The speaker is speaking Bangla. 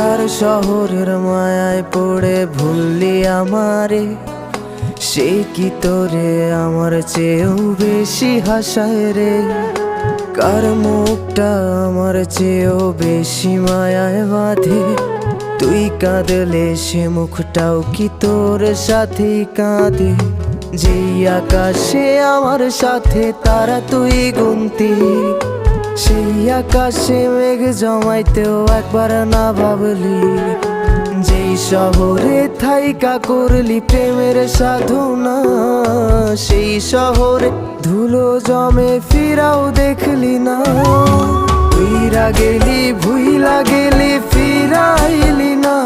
কার শহরের মায়ায় পড়ে ভুললি আমারে? সে কি তোরে আমার চেয়েও বেশি হাসায় রে? কার মুখটা আমার চেয়েও বেশি মায়ায় বাঁধে? তুই কাঁদলে সে মুখটাও কি তোর সাথেই কাঁদে? যেই আকাশে আমার সাথে তারা তুই গুনতি, সেই আকাশে মেঘ জমাইতেও একবার না ভাবলি। যেই শহরে থাইকা করলি প্রেমের সাধনা, সেই শহরে ধুলো জমে ফিরাও দেখলি না। উইরা গেলি ভুইলা গেলি ফিরাইলি না।